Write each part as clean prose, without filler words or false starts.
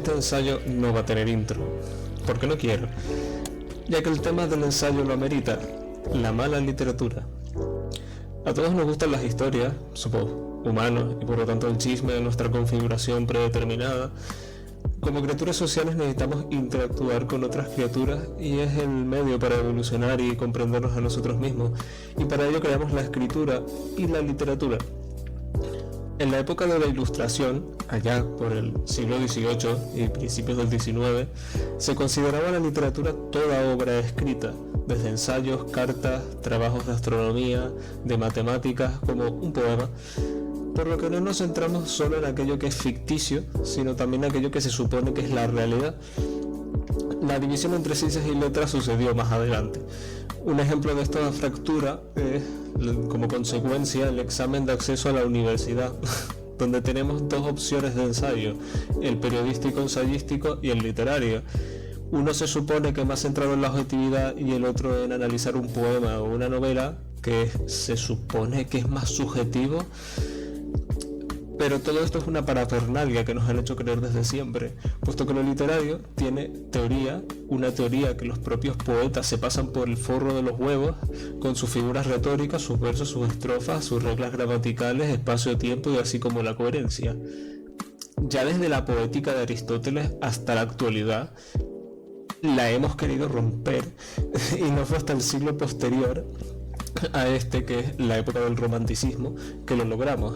Este ensayo no va a tener intro, porque no quiero, ya que el tema del ensayo lo amerita: la mala literatura. A todos nos gustan las historias, somos humanos y por lo tanto el chisme de nuestra configuración predeterminada. Como criaturas sociales necesitamos interactuar con otras criaturas y es el medio para evolucionar y comprendernos a nosotros mismos, y para ello creamos la escritura y la literatura. En la época de la Ilustración, allá por el siglo XVIII y principios del XIX, se consideraba la literatura toda obra escrita, desde ensayos, cartas, trabajos de astronomía, de matemáticas, como un poema, por lo que no nos centramos solo en aquello que es ficticio, sino también en aquello que se supone que es la realidad. La división entre ciencias y letras sucedió más adelante. Un ejemplo de esta fractura es, como consecuencia, el examen de acceso a la universidad, donde tenemos dos opciones de ensayo: el periodístico-ensayístico y el literario. Uno se supone que es más centrado en la objetividad y el otro en analizar un poema o una novela, que se supone que es más subjetivo. Pero todo esto es una parafernalia que nos han hecho creer desde siempre, puesto que lo literario tiene teoría, una teoría que los propios poetas se pasan por el forro de los huevos, con sus figuras retóricas, sus versos, sus estrofas, sus reglas gramaticales, espacio-tiempo y así como la coherencia. Ya desde la poética de Aristóteles hasta la actualidad, la hemos querido romper, y no fue hasta el siglo posterior a este, que es la época del romanticismo, que lo logramos,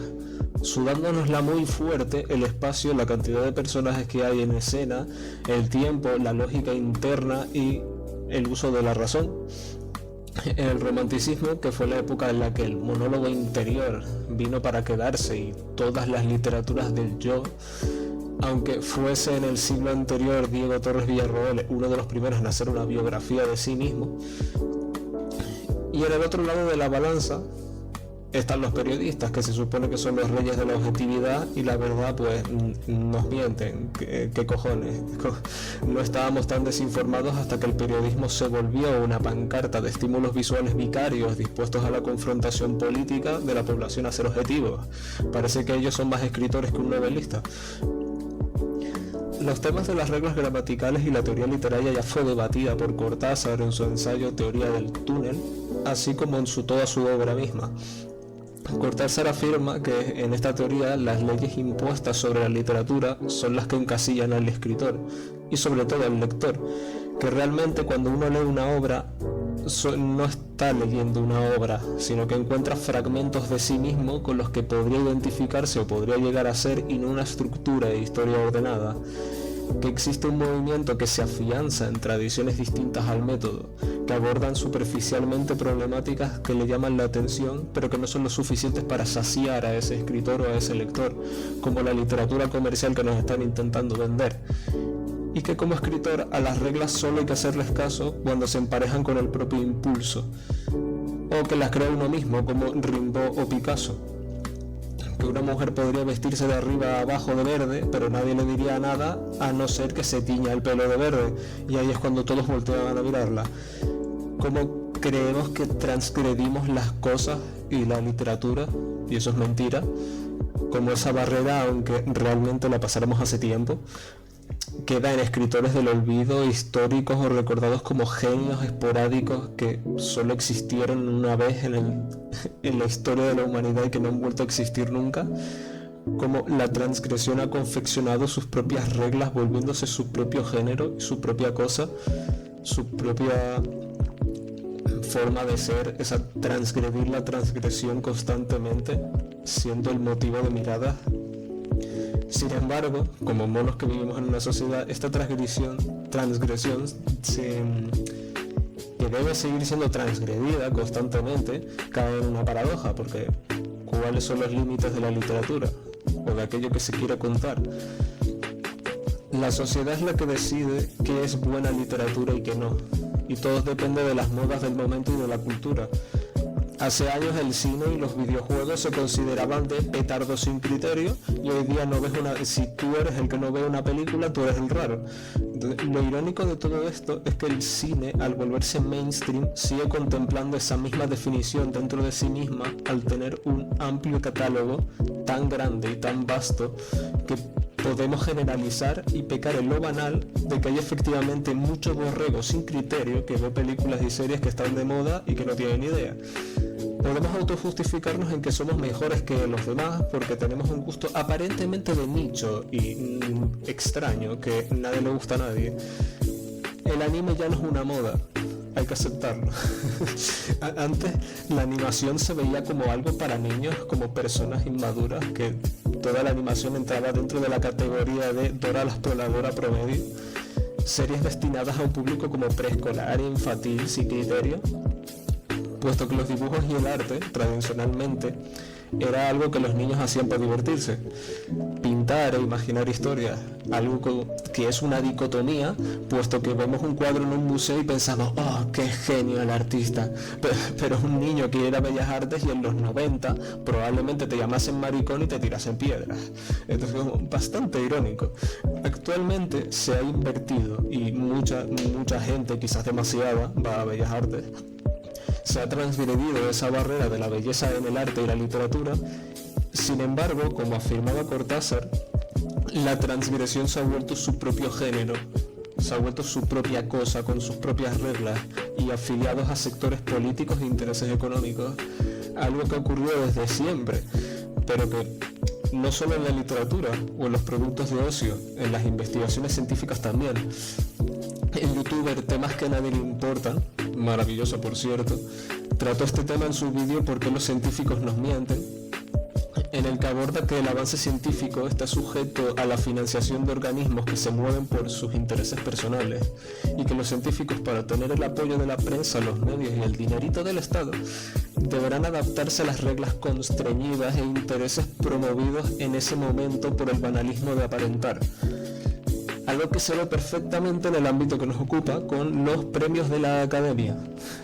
sudándonosla muy fuerte el espacio, la cantidad de personajes que hay en escena, el tiempo, la lógica interna y el uso de la razón. El romanticismo, que fue la época en la que el monólogo interior vino para quedarse y todas las literaturas del yo, aunque fuese en el siglo anterior Diego Torres Villarroel uno de los primeros en hacer una biografía de sí mismo. Y en el otro lado de la balanza están los periodistas, que se supone que son los reyes de la objetividad, y la verdad pues nos mienten. ¿Qué cojones? No estábamos tan desinformados hasta que el periodismo se volvió una pancarta de estímulos visuales vicarios dispuestos a la confrontación política de la población a ser objetivos. Parece que ellos son más escritores que un novelista. Los temas de las reglas gramaticales y la teoría literaria ya fue debatida por Cortázar en su ensayo Teoría del túnel, así como en toda su obra misma. Cortázar afirma que en esta teoría las leyes impuestas sobre la literatura son las que encasillan al escritor y sobre todo al lector, que realmente cuando uno lee una obra no está leyendo una obra, sino que encuentra fragmentos de sí mismo con los que podría identificarse o podría llegar a ser, y no una estructura de historia ordenada. Que existe un movimiento que se afianza en tradiciones distintas al método, que abordan superficialmente problemáticas que le llaman la atención, pero que no son lo suficientes para saciar a ese escritor o a ese lector, como la literatura comercial que nos están intentando vender. Y que como escritor a las reglas solo hay que hacerles caso cuando se emparejan con el propio impulso, o que las crea uno mismo, como Rimbaud o Picasso. Que una mujer podría vestirse de arriba a abajo de verde, pero nadie le diría nada a no ser que se tiña el pelo de verde, y ahí es cuando todos volteaban a mirarla. Como creemos que transgredimos las cosas y la literatura, y eso es mentira, como esa barrera, aunque realmente la pasáramos hace tiempo, queda en escritores del olvido, históricos o recordados como genios esporádicos que solo existieron una vez en la historia de la humanidad y que no han vuelto a existir nunca. Como la transgresión ha confeccionado sus propias reglas, volviéndose su propio género, su propia cosa, su propia forma de ser, esa transgredir la transgresión constantemente, siendo el motivo de miradas. Sin embargo, como monos que vivimos en una sociedad, esta transgresión que debe seguir siendo transgredida constantemente, cae en una paradoja, porque ¿cuáles son los límites de la literatura o de aquello que se quiere contar? La sociedad es la que decide qué es buena literatura y qué no, y todo depende de las modas del momento y de la cultura. Hace años el cine y los videojuegos se consideraban de petardos sin criterio, y hoy día no ves si tú eres el que no ve una película, tú eres el raro. Lo irónico de todo esto es que el cine, al volverse mainstream, sigue contemplando esa misma definición dentro de sí misma, al tener un amplio catálogo tan grande y tan vasto que podemos generalizar y pecar en lo banal de que hay efectivamente mucho borrego sin criterio que ve películas y series que están de moda y que no tienen idea. Podemos autojustificarnos en que somos mejores que los demás porque tenemos un gusto aparentemente de nicho y extraño que nadie le gusta a nadie. El anime ya no es una moda, hay que aceptarlo. Antes la animación se veía como algo para niños, como personas inmaduras, que toda la animación entraba dentro de la categoría de Dora la Exploradora promedio. Series destinadas a un público como preescolar e infantil sin criterio, puesto que los dibujos y el arte, tradicionalmente, era algo que los niños hacían para divertirse. Pintar e imaginar historias, algo que es una dicotomía, puesto que vemos un cuadro en un museo y pensamos, ¡oh, qué genio el artista! Pero un niño que era Bellas Artes y en los 90 probablemente te llamasen maricón y te tirasen piedras. Entonces es bastante irónico. Actualmente se ha invertido y mucha gente, quizás demasiada, va a Bellas Artes. Se ha transgredido esa barrera de la belleza en el arte y la literatura. Sin embargo, como afirmaba Cortázar, la transgresión se ha vuelto su propio género, se ha vuelto su propia cosa, con sus propias reglas y afiliados a sectores políticos e intereses económicos, algo que ha ocurrido desde siempre, pero que no solo en la literatura o en los productos de ocio, en las investigaciones científicas también. El youtuber Temas que a nadie le importan, maravilloso por cierto, trató este tema en su vídeo ¿Por qué los científicos nos mienten?, en el que aborda que el avance científico está sujeto a la financiación de organismos que se mueven por sus intereses personales y que los científicos, para tener el apoyo de la prensa, los medios y el dinerito del Estado, deberán adaptarse a las reglas constreñidas e intereses promovidos en ese momento por el banalismo de aparentar. Algo que se ve perfectamente en el ámbito que nos ocupa con los premios de la Academia,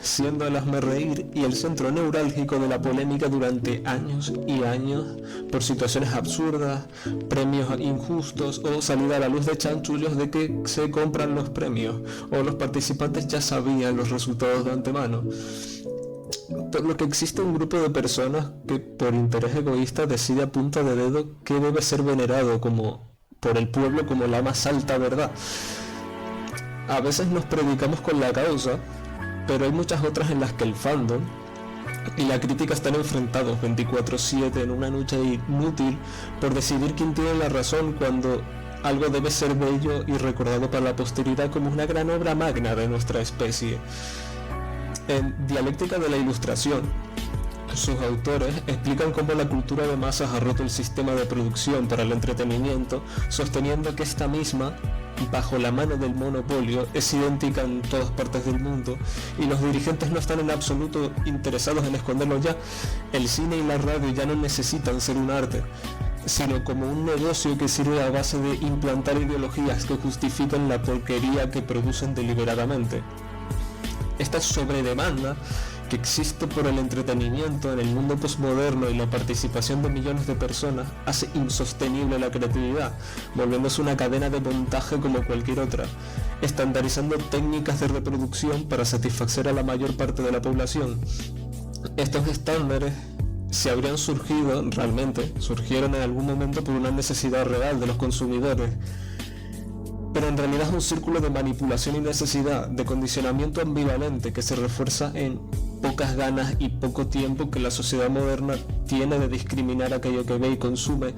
siendo el hazmerreír y el centro neurálgico de la polémica durante años y años por situaciones absurdas, premios injustos o salida a la luz de chanchullos de que se compran los premios o los participantes ya sabían los resultados de antemano. Por lo que existe un grupo de personas que por interés egoísta decide a punta de dedo qué debe ser venerado por el pueblo como la más alta verdad. A veces nos predicamos con la causa, pero hay muchas otras en las que el fandom y la crítica están enfrentados 24/7 en una lucha inútil por decidir quién tiene la razón cuando algo debe ser bello y recordado para la posteridad como una gran obra magna de nuestra especie. En Dialéctica de la Ilustración, sus autores explican cómo la cultura de masas ha roto el sistema de producción para el entretenimiento, sosteniendo que esta misma, bajo la mano del monopolio, es idéntica en todas partes del mundo y los dirigentes no están en absoluto interesados en esconderlo ya. El cine y la radio ya no necesitan ser un arte, sino como un negocio que sirve a base de implantar ideologías que justifican la porquería que producen deliberadamente. Esta sobredemanda que existe por el entretenimiento en el mundo postmoderno y la participación de millones de personas hace insostenible la creatividad, volviéndose una cadena de montaje como cualquier otra, estandarizando técnicas de reproducción para satisfacer a la mayor parte de la población. Estos estándares surgieron en algún momento por una necesidad real de los consumidores, pero en realidad es un círculo de manipulación y necesidad, de condicionamiento ambivalente que se refuerza en pocas ganas y poco tiempo que la sociedad moderna tiene de discriminar aquello que ve y consume,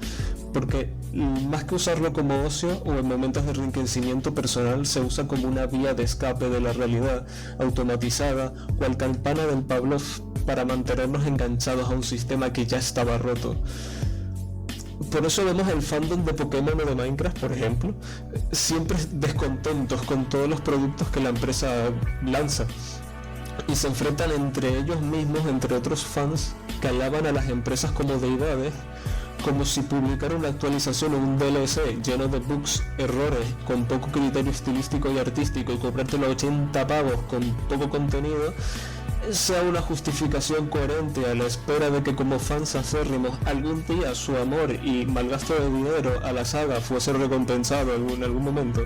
porque más que usarlo como ocio o en momentos de enriquecimiento personal, se usa como una vía de escape de la realidad, automatizada, cual campana del Pavlov, para mantenernos enganchados a un sistema que ya estaba roto. Por eso vemos el fandom de Pokémon o de Minecraft, por ejemplo, siempre descontentos con todos los productos que la empresa lanza, y se enfrentan entre ellos mismos, entre otros fans que alaban a las empresas como deidades, como si publicar una actualización o un DLC lleno de bugs, errores, con poco criterio estilístico y artístico y cobrártelo a 80 pavos con poco contenido sea una justificación coherente a la espera de que como fans acérrimos algún día su amor y malgasto de dinero a la saga fuese recompensado en algún momento.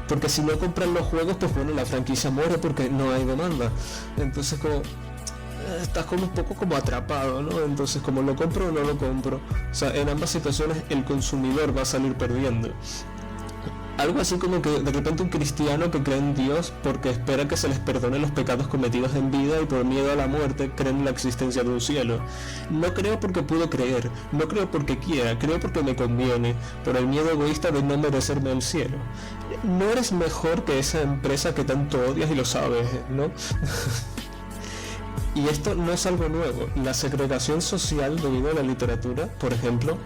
Porque si no compran los juegos, pues bueno, la franquicia muere porque no hay demanda. Entonces como estás como un poco como atrapado, ¿no? Entonces, como lo compro o no lo compro. O sea, en ambas situaciones el consumidor va a salir perdiendo. Algo así como que de repente un cristiano que cree en Dios porque espera que se les perdone los pecados cometidos en vida y por miedo a la muerte cree en la existencia de un cielo. No creo porque puedo creer, no creo porque quiera, creo porque me conviene, por el miedo egoísta de no merecerme el cielo. No eres mejor que esa empresa que tanto odias y lo sabes, ¿no? Y esto no es algo nuevo. La segregación social debido a la literatura, por ejemplo,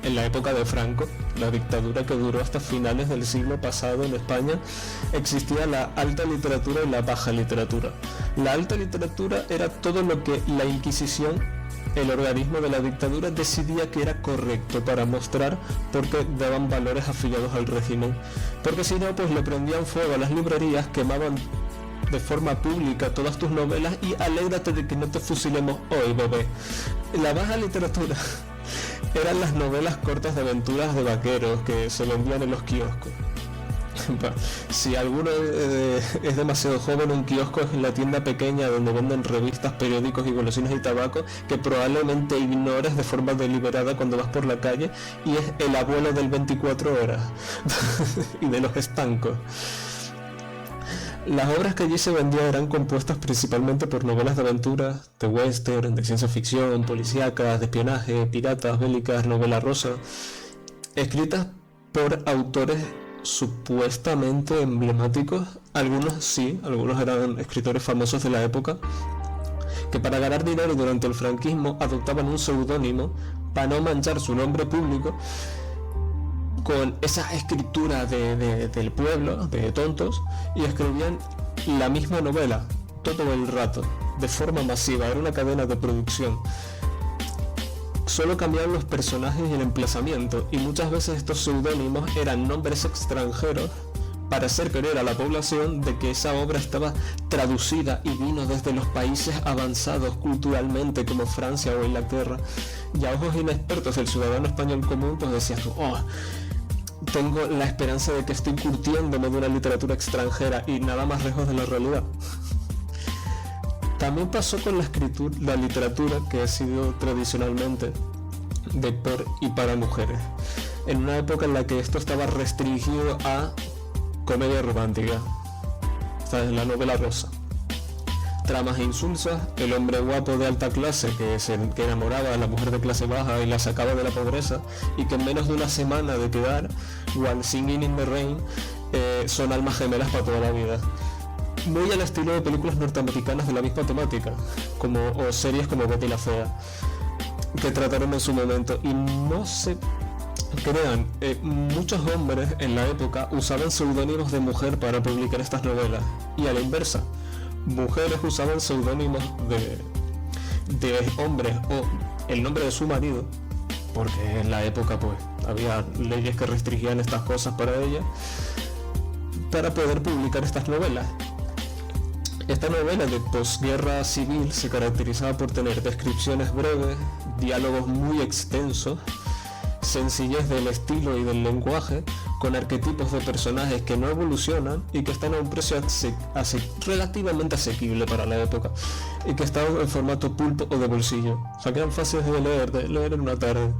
en la época de Franco, la dictadura que duró hasta finales del siglo pasado en España, existía la alta literatura y la baja literatura. La alta literatura era todo lo que la Inquisición, el organismo de la dictadura, decidía que era correcto para mostrar porque daban valores afiliados al régimen. Porque si no, pues le prendían fuego a las librerías, quemaban de forma pública todas tus novelas y alégrate de que no te fusilemos hoy, bebé. La baja literatura eran las novelas cortas de aventuras de vaqueros que se vendían en los kioscos. Si alguno es demasiado joven, un kiosco es la tienda pequeña donde venden revistas, periódicos y golosinas y tabaco que probablemente ignores de forma deliberada cuando vas por la calle, y es el abuelo del 24 horas y de los estancos. Las obras que allí se vendían eran compuestas principalmente por novelas de aventuras, de western, de ciencia ficción, policíacas, de espionaje, piratas, bélicas, novela rosa, escritas por autores supuestamente emblemáticos. Algunos sí, algunos eran escritores famosos de la época, que para ganar dinero durante el franquismo adoptaban un seudónimo para no manchar su nombre público con esa escritura del pueblo, de tontos, y escribían la misma novela todo el rato, de forma masiva. Era una cadena de producción. Solo cambiaban los personajes y el emplazamiento, y muchas veces estos seudónimos eran nombres extranjeros para hacer creer a la población de que esa obra estaba traducida y vino desde los países avanzados culturalmente como Francia o Inglaterra. Y a ojos inexpertos del ciudadano español común, pues decías tú, tengo la esperanza de que estoy curtiéndome de una literatura extranjera, y nada más lejos de la realidad. También pasó con la literatura, que ha sido tradicionalmente de por y para mujeres, en una época en la que esto estaba restringido a comedia romántica, ¿sabes? La novela rosa. Tramas insulsas, el hombre guapo de alta clase que enamoraba a la mujer de clase baja y la sacaba de la pobreza, y que en menos de una semana de quedar While Singing in the Rain son almas gemelas para toda la vida. Muy al estilo de películas norteamericanas de la misma temática, o series como Betty la Fea, que trataron en su momento. Y no se crean, muchos hombres en la época usaban seudónimos de mujer para publicar estas novelas, y a la inversa, mujeres usaban seudónimos de hombres o el nombre de su marido, porque en la época pues había leyes que restringían estas cosas para ellas, para poder publicar estas novelas. Esta novela de posguerra civil se caracterizaba por tener descripciones breves, diálogos muy extensos, sencillez del estilo y del lenguaje, con arquetipos de personajes que no evolucionan y que están a un precio relativamente asequible para la época, y que estaban en formato pulp o de bolsillo, o sea que eran fáciles de leer en una tarde,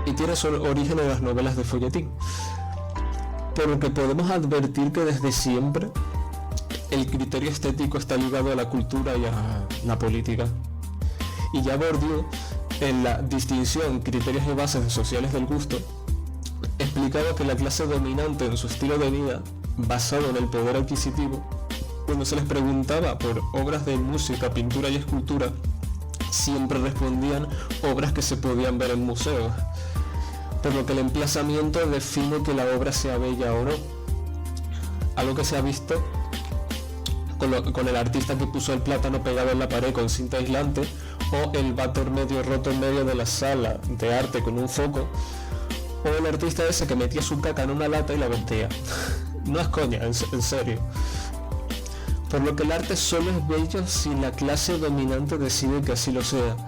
y tiene su origen en las novelas de folletín, por lo que podemos advertir que desde siempre el criterio estético está ligado a la cultura y a la política. Y ya Bourdieu, en la distinción criterios y bases sociales del gusto, explicaba que la clase dominante en su estilo de vida, basado en el poder adquisitivo, cuando se les preguntaba por obras de música, pintura y escultura, siempre respondían obras que se podían ver en museos, por lo que el emplazamiento define que la obra sea bella o no, algo que se ha visto con el artista que puso el plátano pegado en la pared con cinta aislante, o el váter medio roto en medio de la sala de arte con un foco, o el artista ese que metía su caca en una lata y la vendía. No es coña, en serio. Por lo que el arte solo es bello si la clase dominante decide que así lo sea,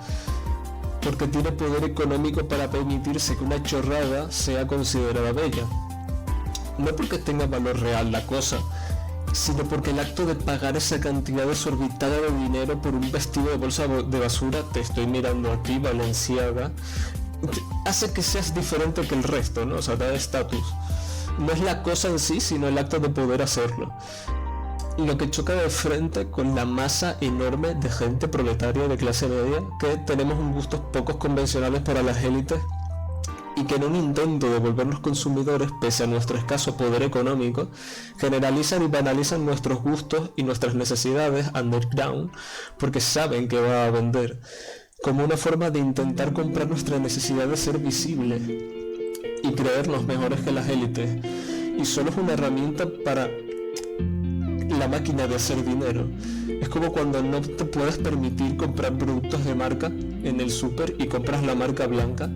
porque tiene poder económico para permitirse que una chorrada sea considerada bella. No porque tenga valor real la cosa, sino porque el acto de pagar esa cantidad desorbitada de dinero por un vestido de bolsa de basura, te estoy mirando aquí, Balenciaga, hace que seas diferente que el resto, ¿no? O sea, te da estatus. No es la cosa en sí, sino el acto de poder hacerlo. Lo que choca de frente con la masa enorme de gente proletaria de clase media, que tenemos un gustos pocos convencionales para las élites, y que en un intento de volvernos consumidores, pese a nuestro escaso poder económico, generalizan y banalizan nuestros gustos y nuestras necesidades underground, porque saben que va a vender, como una forma de intentar comprar nuestra necesidad de ser visible y creernos mejores que las élites, y solo es una herramienta para la máquina de hacer dinero. Es como cuando no te puedes permitir comprar productos de marca en el súper y compras la marca blanca,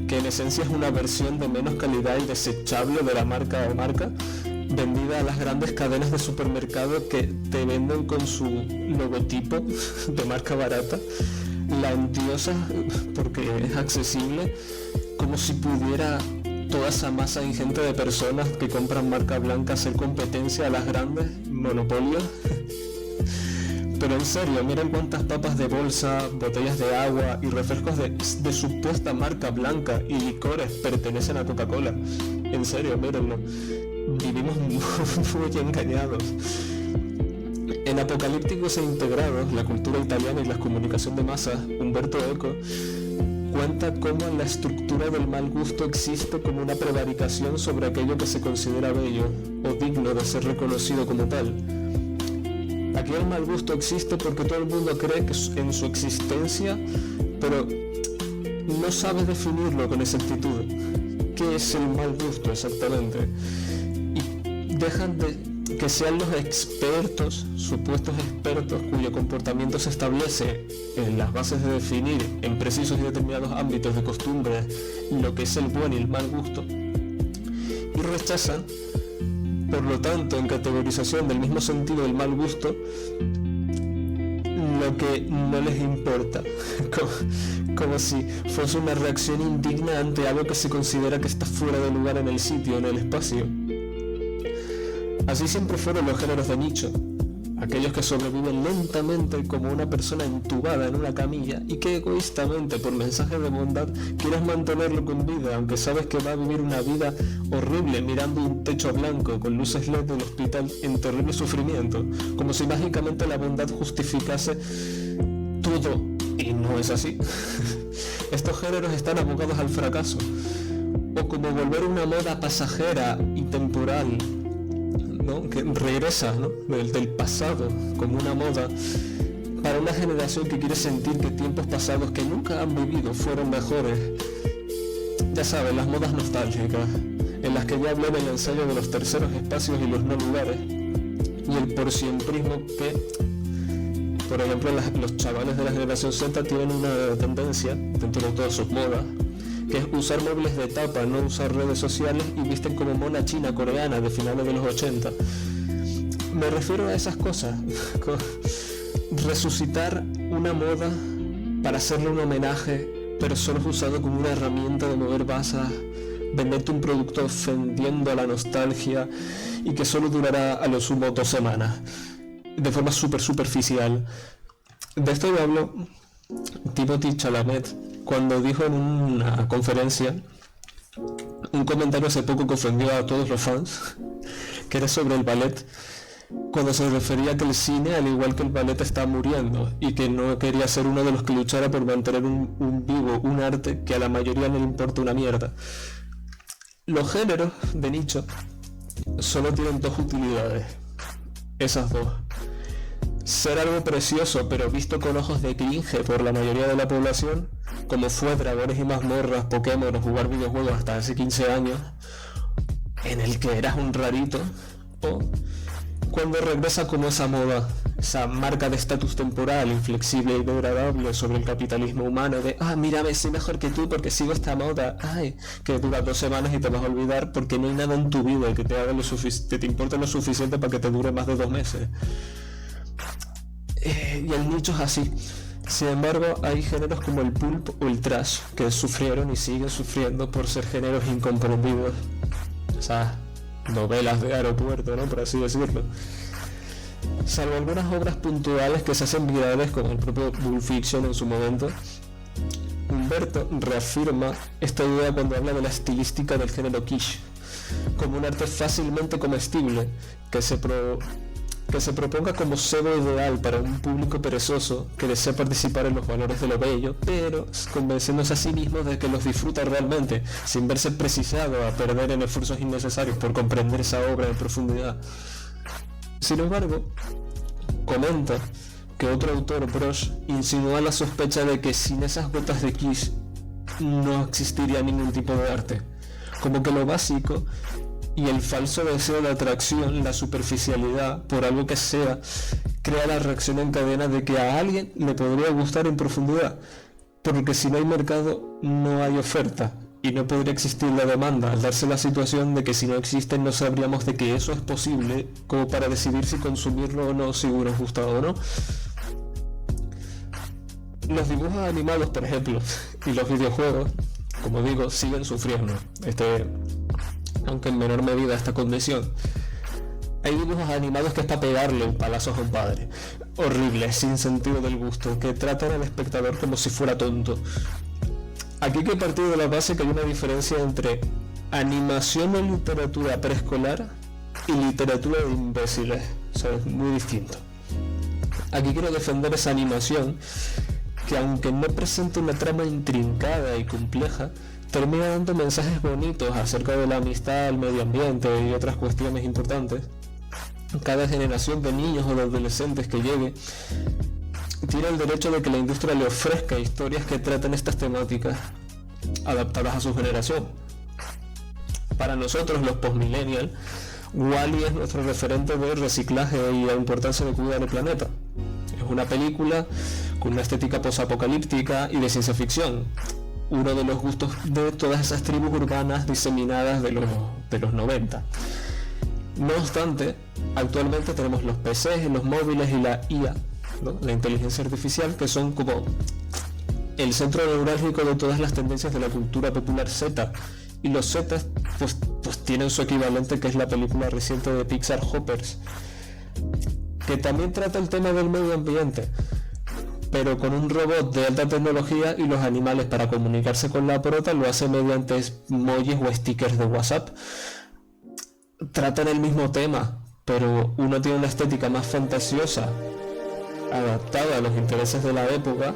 que en esencia es una versión de menos calidad y desechable de la marca o marca, vendida a las grandes cadenas de supermercado que te venden con su logotipo de marca barata, la endiosa porque es accesible, como si pudiera toda esa masa ingente de personas que compran marca blanca hacer competencia a las grandes monopolios. Pero en serio, miren cuántas papas de bolsa, botellas de agua y refrescos de supuesta marca blanca y licores pertenecen a Coca-Cola. En serio, mírenlo. Vivimos muy engañados. En Apocalípticos e Integrados, la cultura italiana y la comunicación de masas, Umberto Eco cuenta cómo la estructura del mal gusto existe como una prevaricación sobre aquello que se considera bello o digno de ser reconocido como tal. Aquí el mal gusto existe porque todo el mundo cree que en su existencia, pero no sabe definirlo con exactitud. ¿Qué es el mal gusto exactamente? Y dejan de que sean los expertos, supuestos expertos, cuyo comportamiento se establece en las bases de definir en precisos y determinados ámbitos de costumbre lo que es el buen y el mal gusto, y rechazan, por lo tanto, en categorización del mismo sentido del mal gusto, lo que no les importa, como si fuese una reacción indigna ante algo que se considera que está fuera de lugar en el sitio, en el espacio. Así siempre fueron los géneros de nicho, aquellos que sobreviven lentamente como una persona entubada en una camilla y que egoístamente, por mensaje de bondad, quieres mantenerlo con vida, aunque sabes que va a vivir una vida horrible mirando un techo blanco con luces LED del hospital en terrible sufrimiento, como si mágicamente la bondad justificase todo, y no es así. Estos géneros están abocados al fracaso, o como volver una moda pasajera y temporal, ¿no? Que regresa, ¿no? del pasado como una moda para una generación que quiere sentir que tiempos pasados que nunca han vivido fueron mejores. Ya saben, las modas nostálgicas, en las que ya hablé del ensayo de los terceros espacios y los no lugares, y el porsiemprismo que, por ejemplo, los chavales de la generación Z tienen una tendencia, dentro de todas sus modas, que es usar muebles de tapa, no usar redes sociales, y visten como mona china coreana de finales de los 80. Me refiero a esas cosas, resucitar una moda para hacerle un homenaje, pero solo es usado como una herramienta de mover masas, venderte un producto ofendiendo a la nostalgia y que solo durará a lo sumo 2 semanas, de forma súper superficial. De esto yo hablo Timothée Chalamet cuando dijo en una conferencia un comentario hace poco que ofendió a todos los fans, que era sobre el ballet, cuando se refería a que el cine, al igual que el ballet, está muriendo y que no quería ser uno de los que luchara por mantener un vivo, un arte que a la mayoría no le importa una mierda. Los géneros de nicho solo tienen 2 utilidades, esas 2: ser algo precioso pero visto con ojos de cringe por la mayoría de la población, como fue Dragones y Mazmorras, Pokémon o jugar videojuegos hasta hace 15 años, en el que eras un rarito, o cuando regresa como esa moda, esa marca de estatus temporal, inflexible y degradable sobre el capitalismo humano de mírame, soy mejor que tú porque sigo esta moda, que dura 2 semanas y te vas a olvidar porque no hay nada en tu vida que te haga que te importe lo suficiente para que te dure más de 2 meses. Y el nicho es así. Sin embargo, hay géneros como el pulp o el trash que sufrieron y siguen sufriendo por ser géneros incomprendidos. O sea, novelas de aeropuerto, ¿no? Por así decirlo. Salvo algunas obras puntuales que se hacen virales, como el propio Pulp Fiction en su momento, Humberto reafirma esta idea cuando habla de la estilística del género quiche, como un arte fácilmente comestible, que se proponga como cebo ideal para un público perezoso que desea participar en los valores de lo bello, pero convenciéndose a sí mismo de que los disfruta realmente, sin verse precisado a perder en esfuerzos innecesarios por comprender esa obra en profundidad. Sin embargo, comenta que otro autor, Brosh, insinúa la sospecha de que sin esas gotas de quiche no existiría ningún tipo de arte, como que lo básico y el falso deseo de atracción, la superficialidad por algo que sea, crea la reacción en cadena de que a alguien le podría gustar en profundidad, porque si no hay mercado no hay oferta y no podría existir la demanda, al darse la situación de que si no existen no sabríamos de que eso es posible como para decidir si consumirlo o no, si nos gusta o no. Los dibujos animados, por ejemplo, y los videojuegos, como digo, siguen sufriendo aunque en menor medida, esta condición. Hay dibujos animados que es para pegarle un palazo a un padre, horribles, sin sentido del gusto, que tratan al espectador como si fuera tonto. Aquí hay que partir de la base que hay una diferencia entre animación o literatura preescolar y literatura de imbéciles, o sea, es muy distinto. Aquí quiero defender esa animación que, aunque no presenta una trama intrincada y compleja, termina dando mensajes bonitos acerca de la amistad, el medio ambiente y otras cuestiones importantes. Cada generación de niños o de adolescentes que llegue tiene el derecho de que la industria le ofrezca historias que traten estas temáticas adaptadas a su generación. Para nosotros, los postmillennials, Wall-E es nuestro referente de reciclaje y la importancia de cuidar el planeta. Es una película con una estética posapocalíptica y de ciencia ficción, uno de los gustos de todas esas tribus urbanas diseminadas de los 90. No obstante, actualmente tenemos los PCs, los móviles y la IA, ¿no? La inteligencia artificial, que son como el centro neurálgico de todas las tendencias de la cultura popular Z, y los Z pues tienen su equivalente, que es la película reciente de Pixar, Hoppers, que también trata el tema del medio ambiente, pero con un robot de alta tecnología, y los animales, para comunicarse con la prota, lo hace mediante emojis o stickers de WhatsApp. Tratan el mismo tema, pero uno tiene una estética más fantasiosa, adaptada a los intereses de la época,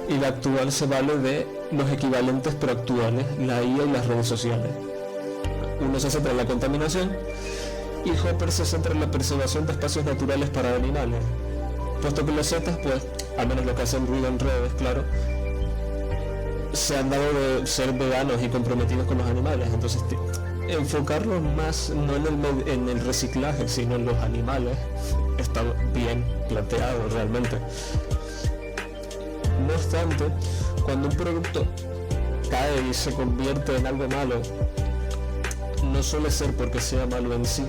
y la actual se vale de los equivalentes proactuales, la IA y las redes sociales. Uno se centra en la contaminación y Hopper se centra en la preservación de espacios naturales para animales, puesto que los Zetas, pues, al menos lo que hacen ruido en redes, claro, se han dado de ser veganos y comprometidos con los animales. Entonces enfocarlos más no en el reciclaje, sino en los animales, está bien planteado realmente. No obstante, cuando un producto cae y se convierte en algo malo, no suele ser porque sea malo en sí,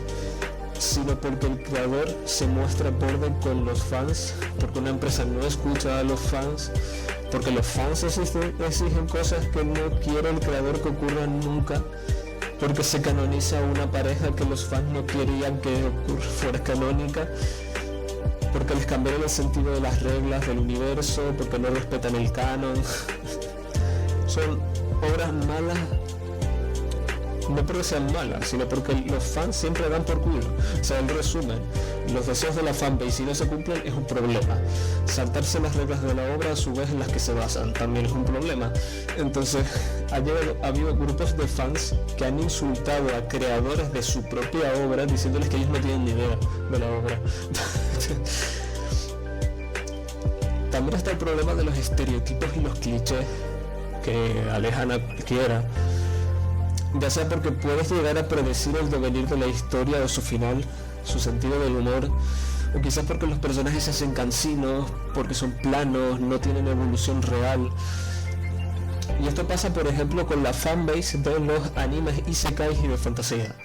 sino porque el creador se muestra borde con los fans, porque una empresa no escucha a los fans, porque los fans exigen cosas que no quiere el creador que ocurran nunca, porque se canoniza una pareja que los fans no querían que fuera canónica, porque les cambiaron el sentido de las reglas del universo, porque no respetan el canon. Son obras malas, no porque sean malas, sino porque los fans siempre dan por culo. O sea, en resumen, los deseos de la fanbase, si no se cumplen, es un problema. Saltarse las reglas de la obra, a su vez, en las que se basan, también es un problema. Entonces, ha habido grupos de fans que han insultado a creadores de su propia obra, diciéndoles que ellos no tienen ni idea de la obra. También está el problema de los estereotipos y los clichés que alejan a cualquiera, ya sea porque puedes llegar a predecir el devenir de la historia o su final, su sentido del humor, o quizás porque los personajes se hacen cansinos, porque son planos, no tienen evolución real. Y esto pasa, por ejemplo, con la fanbase de los animes isekais y de fantasía,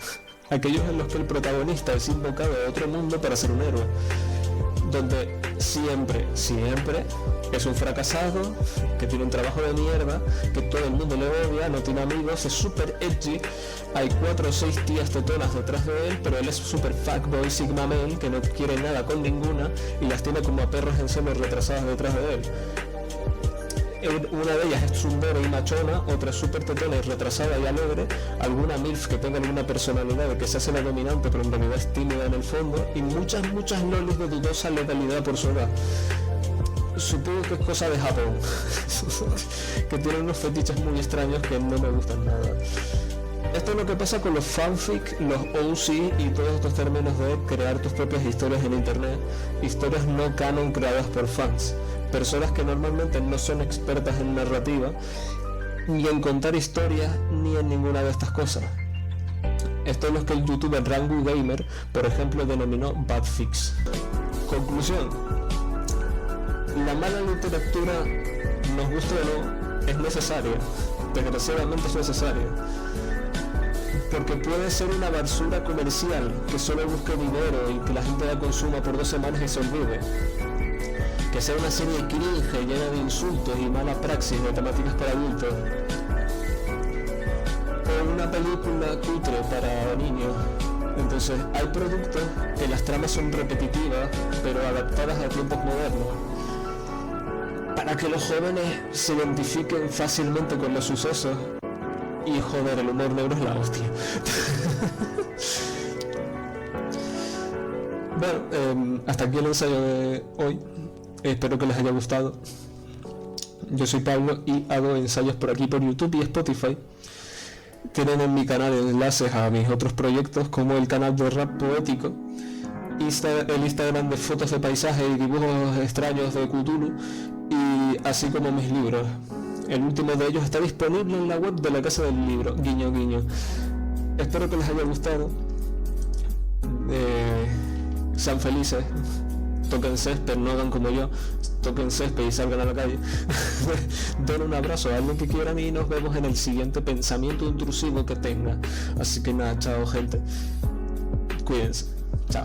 aquellos en los que el protagonista es invocado a otro mundo para ser un héroe, donde siempre Es un fracasado, que tiene un trabajo de mierda, que todo el mundo le odia, no tiene amigos, es súper edgy, hay 4 o 6 tías tetonas detrás de él, pero él es súper fuckboy sigma male, que no quiere nada con ninguna y las tiene como a perros en senos retrasadas detrás de él. Una de ellas es tsundere y machona, otra es súper tetona y retrasada y alegre, alguna milf que tenga alguna personalidad de que se hace la dominante pero en realidad es tímida en el fondo, y muchas lolis de dudosa letalidad por su edad. Supongo que es cosa de Japón, que tienen unos fetiches muy extraños que no me gustan nada. Esto es lo que pasa con los fanfic, los OC y todos estos términos de crear tus propias historias en internet, historias no canon creadas por fans, personas que normalmente no son expertas en narrativa, ni en contar historias, ni en ninguna de estas cosas. Esto es lo que el youtuber Rangu Gamer, por ejemplo, denominó badfics. Conclusión: la mala literatura, nos guste o no, es necesaria, desgraciadamente es necesaria, porque puede ser una basura comercial que solo busque dinero y que la gente la consuma por 2 semanas y se olvide, que sea una serie cringe llena de insultos y mala praxis de temáticas para adultos, o una película cutre para niños. Entonces hay productos que las tramas son repetitivas pero adaptadas a tiempos modernos, para que los jóvenes se identifiquen fácilmente con los sucesos. Y joder, el humor negro es la hostia. Bueno, hasta aquí el ensayo de hoy. Espero que les haya gustado. Yo soy Pablo y hago ensayos por aquí por YouTube y Spotify. Tienen en mi canal enlaces a mis otros proyectos, como el canal de rap poético, el Instagram de fotos de paisaje y dibujos extraños de Cthulhu, y así como mis libros. El último de ellos está disponible en la web de la Casa del Libro, guiño guiño. Espero que les haya gustado. Sean felices, toquen césped, no hagan como yo, toquen césped y salgan a la calle. Den un abrazo a alguien que quieran y nos vemos en el siguiente pensamiento intrusivo que tenga. Así que nada, chao gente, cuídense, chao.